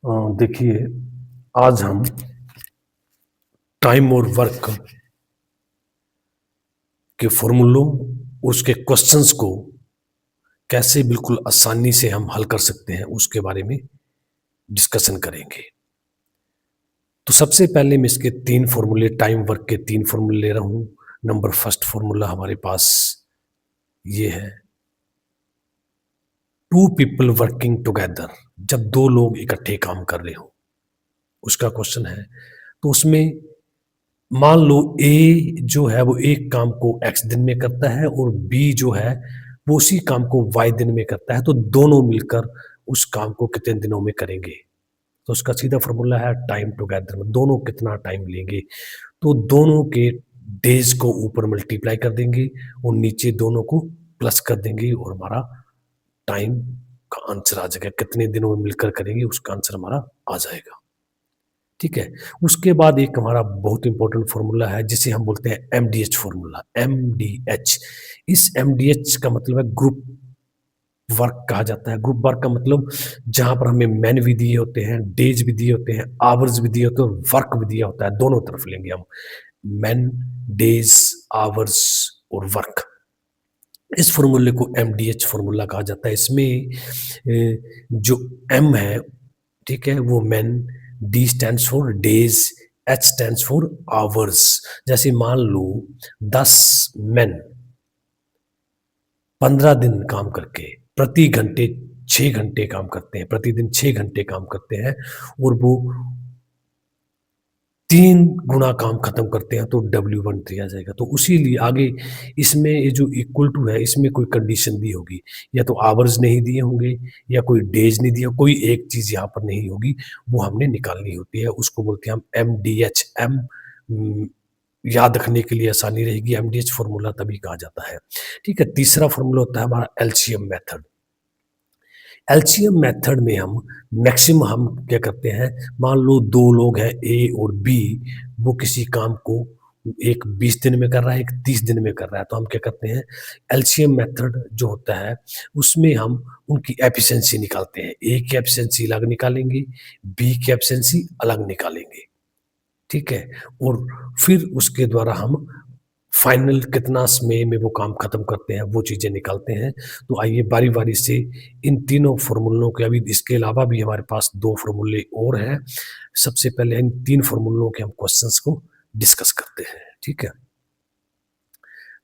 देखिए, आज हम टाइम और वर्क के फॉर्मूलों, उसके क्वेश्चंस को कैसे बिल्कुल आसानी से हम हल कर सकते हैं, उसके बारे में डिस्कशन करेंगे। तो सबसे पहले मैं इसके 3 फॉर्मूले, टाइम वर्क के 3 फॉर्मूले ले रहा हूँ। नंबर फर्स्ट फॉर्मूला हमारे पास ये है, 2 पीपल वर्किंग टुगेदर। जब 2 लोग इकट्ठे काम कर रहे हो, उसका क्वेश्चन है। तो उसमें मान लो ए जो है वो एक काम को एक्स दिन में करता है और बी जो है वो उसी काम को वाई दिन में करता है, तो दोनों मिलकर उस काम को कितने दिनों में करेंगे। तो उसका सीधा फॉर्मूला है टाइम टुगेदर में दोनों कितना टाइम लेंगे। तो दोनों के डेज को ऊपर मल्टीप्लाई कर देंगे और नीचे दोनों को प्लस कर देंगे और हमारा टाइम का आंसर आ जाएगा। कितने दिनों में मिलकर करेंगे उसका आंसर हमारा आ जाएगा। ठीक है। उसके बाद एक हमारा बहुत इंपॉर्टेंट फॉर्मूला है जिसे हम बोलते हैं एमडीएच फॉर्मूला, एमडीएच। इस एमडीएच का मतलब है ग्रुप वर्क कहा जाता है। ग्रुप वर्क का मतलब जहां पर हमें मैन भी दिए होते हैं, डेज भी दिए होते हैं, आवर्स भी दिए होते हैं, वर्क भी दिया होता है। दोनों तरफ लेंगे हम, मैन, डेज, आवर्स और वर्क। इस फॉर्मूले को एमडीएच फॉर्मूला कहा जाता है। इसमें जो एम है, ठीक है, वो man, D stands for days, H stands for hours. जैसे मान लो 10 मैन 15 दिन काम करके प्रति घंटे 6 घंटे काम करते हैं, प्रतिदिन 6 घंटे काम करते हैं और वो 3 गुना काम खत्म करते हैं, तो W1 दिया जाएगा। तो उसी लिए आगे इसमें ये जो इक्वल टू है, इसमें कोई कंडीशन दी होगी, या तो आवर्स नहीं दिए होंगे या कोई डेज नहीं दिया, कोई एक चीज यहाँ पर नहीं होगी, वो हमने निकालनी होती है। उसको बोलते हैं हम एमडीएच। याद रखने के लिए आसानी रहेगी, एमडीएच फॉर्मूला तभी कहा जाता है। ठीक है। तीसरा फॉर्मूला होता है हमारा एलसीएम मेथड। एलसीएम मेथड में हम मैक्सिमम हम क्या करते हैं, मान लो 2 लोग हैं ए और बी, वो किसी काम को एक 20 दिन में कर रहा है, एक 30 दिन में कर रहा है, तो हम क्या करते हैं, एलसीएम मेथड जो होता है उसमें हम उनकी एफिशिएंसी निकालते हैं। ए की एफिशिएंसी अलग निकालेंगे, बी की एफिशिएंसी अलग निकालेंगे। ठीक है। और फिर उसके द्वारा हम फाइनल कितना समय में वो काम खत्म करते हैं, वो चीजें निकालते हैं। तो आइए बारी बारी से इन तीनों फॉर्मूलों के, अभी इसके अलावा भी हमारे पास 2 फॉर्मूले और हैं। सबसे पहले इन 3 फॉर्मूलों के हम क्वेश्चंस को डिस्कस करते हैं। ठीक है।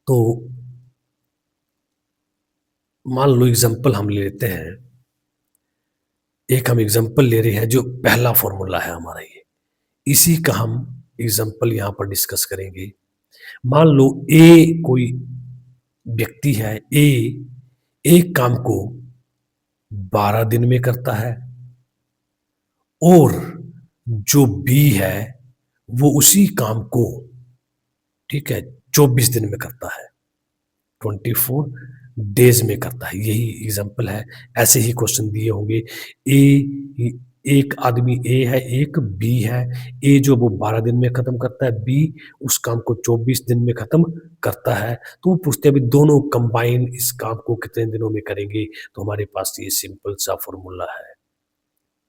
तो मान लो एग्जांपल हम लेते हैं, एक हम एग्जांपल ले रहे हैं जो पहला फॉर्मूला है हमारा, ये इसी का हम एग्जांपल यहां पर डिस्कस करेंगे। मान लो ए कोई व्यक्ति है, ए एक काम को 12 दिन में करता है और जो बी है वो उसी काम को, ठीक है, 24 दिन में करता है, 24 डेज में करता है। यही एग्जांपल है। ऐसे ही क्वेश्चन दिए होंगे। ए, एक आदमी ए है, एक बी है। ए जो वो 12 दिन में खत्म करता है, बी उस काम को 24 दिन में खत्म करता है। तो वो पूछते हैं अभी दोनों कंबाइन इस काम को कितने दिनों में करेंगे। तो हमारे पास ये सिंपल सा फॉर्मूला है।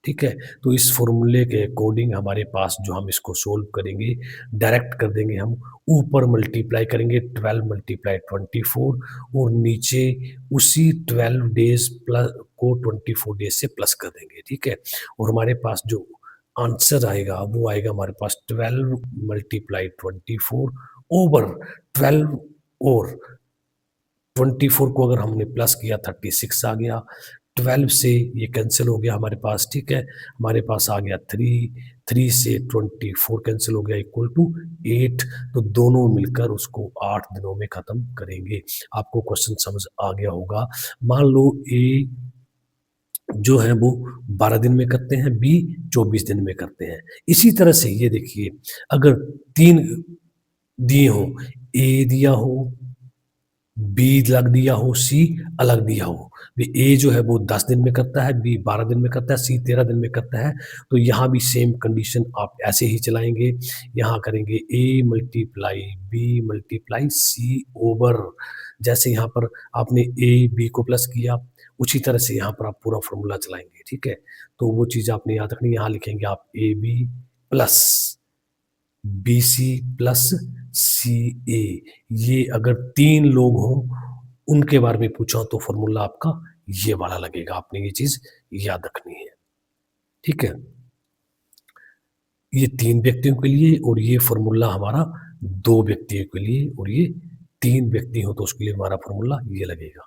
ठीक है। तो इस फॉर्मूले के अकॉर्डिंग हमारे पास जो हम इसको सोल्व करेंगे, डायरेक्ट कर देंगे हम, ऊपर मल्टीप्लाई करेंगे 12 मल्टीप्लाई 24 और नीचे उसी 12 डेज प्लस को 24 डेज से प्लस कर देंगे। ठीक है। और हमारे पास जो आंसर आएगा वो आएगा हमारे पास 12 मल्टीप्लाई 24 ओवर 12, और 24 को अगर हमने प्लस किया 36 आ गया। 12 से ये कैंसिल हो गया हमारे पास। ठीक है। हमारे पास आ गया 3 से 24 कैंसिल हो गया इक्वल टू 8। तो दोनों मिलकर उसको 8 दिनों में खत्म करेंगे। आपको क्वेश्चन समझ आ गया होगा। मान लो ए जो है वो 12 दिन में करते हैं, बी 24 दिन में करते हैं। इसी तरह से ये देखिए, अगर 3 दिए हो, ए दिया हो, बी अलग दिया हो, सी अलग दिया हो, ए जो है वो 10 दिन में करता है, बी 12 दिन में करता है, सी 13 दिन में करता है। तो यहाँ भी सेम कंडीशन आप ऐसे ही चलाएंगे। यहाँ करेंगे A multiply B multiply C over, जैसे यहाँ पर आपने ए बी को प्लस किया, उसी तरह से यहाँ पर आप पूरा फ़ॉर्मूला चलाएँगे, ठीक है? तो वो चीज़ आपने याद रखनी है, यहाँ लिखेंगे आप AB plus BC plus CA। ये अगर 3 लोग हों, उनके बारे में पूछा हो तो फ़ॉर्मूला आपका ये वाला लगेगा, आपने ये चीज़ याद रखनी है, ठीक है? ये 3 व्यक्तियों के लिए और ये फ़ॉर्मूला हमारा 2 व्यक्तियों के लिए और ये 3 व्यक्ति हो तो उसके लिए हमारा फ़ॉर्मूला ये लगेगा,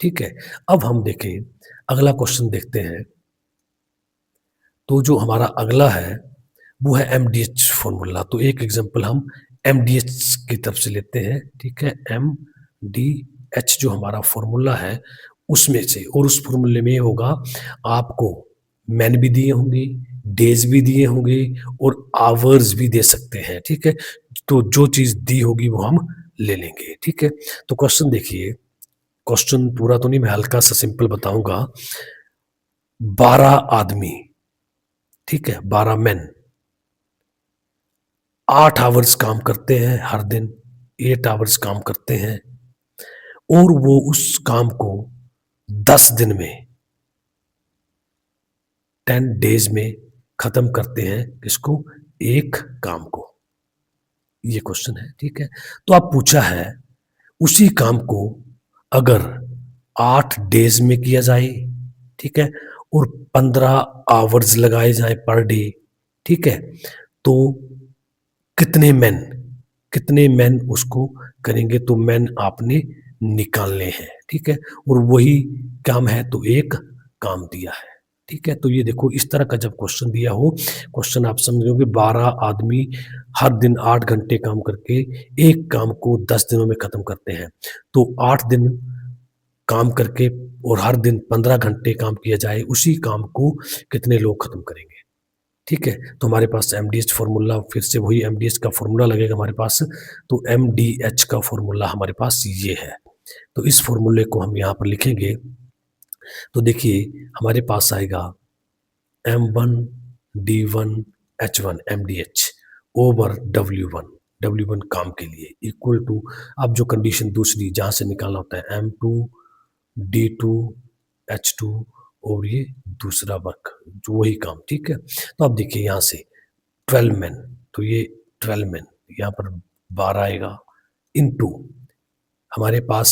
ठीक है? अब हम देखें, अगला क्वेश्चन देखते हैं। तो जो हमारा अगला है, वो है एमडीएच फ़ॉर्मूला। तो एक एग्ज़ाम्पल हम एमडीएच की तरफ से लेते हैं, ठीक है? एमडीएच जो हमारा फ़ॉर्मूला है, उसमें से और उस फ़ॉर्मूले में ये होगा, आपको मैन भी दिए होंगे, डेज़ भी दिए होंगे और आवर्स भी दे सकते हैं, ठीक है? तो जो चीज़ दी होगी वो हम ले लेंगे, ठीक है? तो क्वेश्चन देखिए, क्वेश्चन पूरा तो नहीं, मैं हल्का-सा सिंपल बताऊँगा। 12 आदमी, ठीक है? 12 मेन 8 आवर्स काम करते हैं हर दिन, 8 आवर्स काम करते हैं और वो उस काम को 10 दिन में, 10 डेज़ में ख़त्म करते हैं, किसको? एक काम को। ये क्वेश्चन है, ठीक है? तो अब पूछा है, उसी काम को अगर 8 डेज़ में किया जाए, ठीक है? और 15 आवर्स लगाए जाएँ पर डे, ठीक है? तो कितने मैन, कितने मैन उसको करेंगे? तो मैन आपने निकालने हैं, ठीक है? और वही काम है तो एक काम दिया है, ठीक है? तो ये देखो, इस तरह का जब क्वेश्चन दिया हो, क्वेश्चन आप समझोगे 12 आदमी हर दिन 8 घंटे काम करके एक काम को 10 दिनों में खत्म करते हैं। तो 8 दिन काम करके और हर दिन 15 घंटे काम किया जाए, उसी काम को कितने लोग खत्म करेंगे? ठीक है? तो हमारे पास एमडीएच फ़ॉर्मूला, फिर से वही एमडीएच का फ़ॉर्मूला लगेगा हमारे पास। तो एमडीएच का फ़ॉर्मूला हमारे पास ये है। तो इस फ़ॉर्मूले को हम यहाँ पर लिखेंगे। तो देखिए, हमारे पास आएगा M1 D1 H1 MDH over W1, W1 काम के लिए इक्वल टू, अब जो कंडीशन दूसरी जहाँ से निकालना होता है, M2 D2 H2 और ये दूसरा वर्क, जो वही काम, ठीक है? तो अब देखिए यहाँ से 12 मैन, तो ये 12 मैन यहाँ पर 12 आएगा इनटू हमारे पास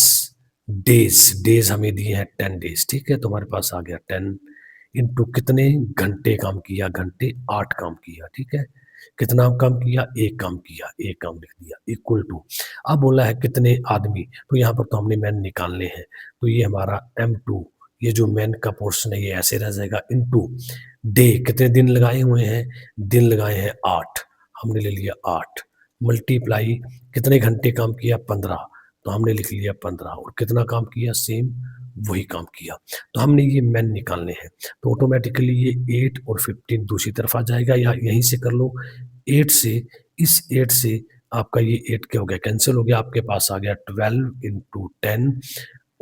डेज हमें दिए हैं 10 डेज, ठीक है? तो हमारे पास आ गया 10 इनटू कितने घंटे काम किया? घंटे 8 काम किया, ठीक है? कितना काम किया? एक काम किया, एक काम लिख दिया इक्वल टू, अब बोला है कितने आदमी, तो यहाँ पर तो हमने मैन निकालने हैं, तो ये हमारा M2, ये जो मैन का पोर्शन है ये ऐसे रह जाएगा इनटू डे, कितने दिन लगाए हुए हैं? दिन लगाए हैं 8, हमने ले लिया 8 मल्टीप्लाई कितने घंटे काम किया? 15, तो हमने लिख लिया 15 और कितना काम किया? सेम वही काम किया। तो हमने ये मैन निकालने हैं, तो ऑटोमेटिकली ये 8 और 15 दूसरी तरफ आ जाएगा, या यहीं से कर लो 8 से, इस 8 से आपका ये 8 क्या हो गया? कैंसिल हो गया, आपके पास आ गया 12 इंटू 10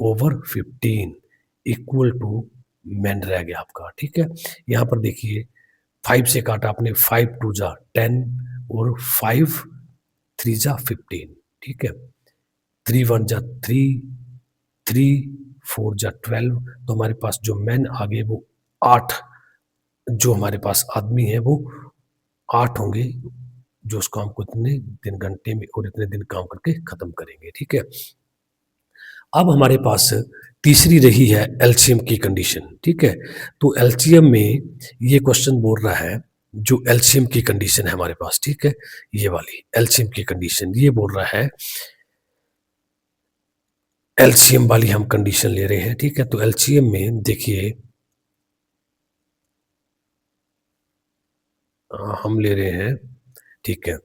ओवर 15 इक्वल टू मैन रह गया आपका, ठीक है? यहाँ पर देखिए 5 से काटा आपने, 5 2 जा 10 और 5 3 जा 15, ठीक है? 3 1 जा 3, 3 4 जा 12, तो हमारे पास जो मैन आ गए वो 8, जो हमारे पास आदमी है वो 8 होंगे, जो उस काम को इतने दिन घंटे में और इतने दिन काम करके खत्म करेंगे, ठीक है? अब हमारे पास तीसरी रही है एलसीएम की कंडीशन, ठीक है? तो एलसीएम में ये क्वेश्चन बोल रहा है, जो एलसीएम की कंडीशन है हमारे पास, ठीक है? ये वाली एलसीएम की कंडीशन ये बोल रहा है, एलसीएम वाली हम कंडीशन ले रहे हैं, ठीक है? तो एलसीएम में देखिए हम ले रहे हैं, ठीक है?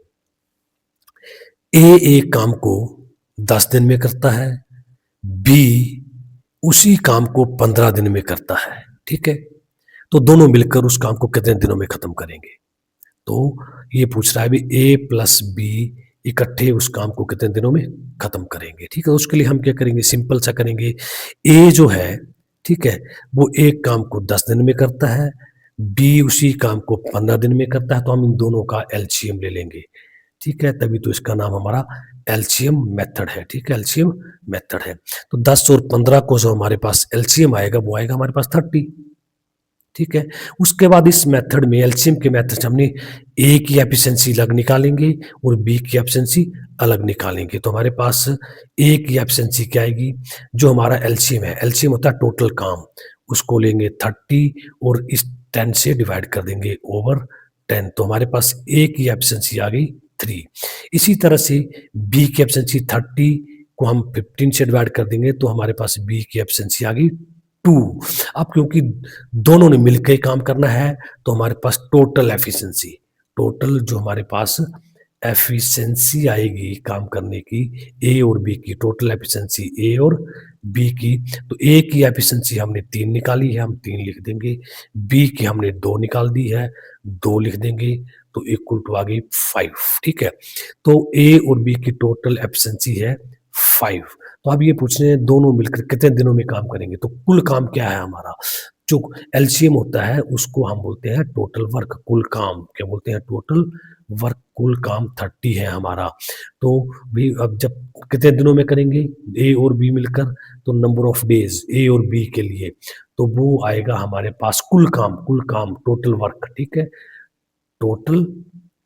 ए एक काम को 10 दिन में करता है, बी उसी काम को 15 दिन में करता है, ठीक है? तो दोनों मिलकर उस काम को कितने दिनों में खत्म करेंगे? तो ये पूछ रहा है भी ए प्लस बी इकट्ठे उस काम को कितने दिनों में खत्म करेंगे, ठीक है? उसके लिए हम क्या करेंगे? सिंपल सा करेंगे, ए जो है, ठीक है, वो एक काम को 10 दिन में करता है, बी उसी काम को 15 दिन में करता है, तो हम इन दोनों का एलसीएम ले लेंगे, ठीक है, तभी तो इसका नाम हमारा एलसीएम मेथड है, ठीक है, एलसीएम मेथड है। तो 10 और 15 को जो हमारे पास एलसीएम आएगा वो आएगा हमारे पास 30, ठीक है। उसके बाद इस मेथड में, एलसीएम के मेथड से हमने ए की एफिशिएंसी अलग निकालेंगे और बी की एफिशिएंसी अलग निकालेंगे। तो हमारे पास ए की एफिशिएंसी क्या आएगी, जो हमारा एलसीएम है, एलसीएम होता है टोटल काम, उसको लेंगे 30 और इस 10 से डिवाइड कर देंगे ओवर 10, तो हमारे पास ए की एफिशिएंसी आ गई 3। इसी तरह से बी की एफिशिएंसी 30 को हम 15 से डिवाइड कर देंगे तो हमारे पास बी की एफिशिएंसी आ गई 2। अब क्योंकि दोनों ने मिलकर ही काम करना है तो हमारे पास टोटल एफिशिएंसी, टोटल जो हमारे पास एफिशिएंसी आएगी काम करने की ए और बी की, टोटल एफिशिएंसी ए और बी की, तो ए की एफिशिएंसी हमने 3 निकाली है, हम 3 लिख देंगे। बी की हमने 2 निकाल दी है, 2 लिख देंगे, तो इक्वल टू आ गई 5, ठीक है। तो ए और बी की टोटल एफिशिएंसी है 5। तो अब ये पूछ रहे हैं दोनों मिलकर कितने दिनों में काम करेंगे, तो कुल काम क्या है हमारा, जो एलसीएम होता है उसको हम बोलते हैं टोटल वर्क, कुल काम क्या बोलते हैं, टोटल वर्क, कुल काम 30 है हमारा। तो भी अब जब कितने दिनों में करेंगे ए और बी मिलकर, तो नंबर ऑफ डेज ए और बी के लिए, तो वो आएगा हमारे पास कुल काम टोटल वर्क, ठीक है, टोटल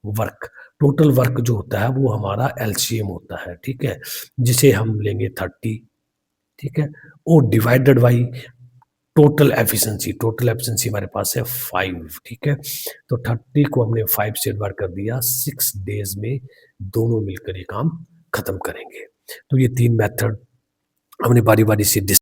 वर्क। टोटल वर्क जो होता है वो हमारा एलसीएम होता है, ठीक है, जिसे हम लेंगे 30, ठीक है, और divided by total efficiency, total efficiency हमारे पास है 5, ठीक है। तो 30 को हमने 5 से डिवाइड कर दिया, 6 डेज में दोनों मिलकर ये काम खत्म करेंगे। तो ये 3 मेथड हमने बारी-बारी से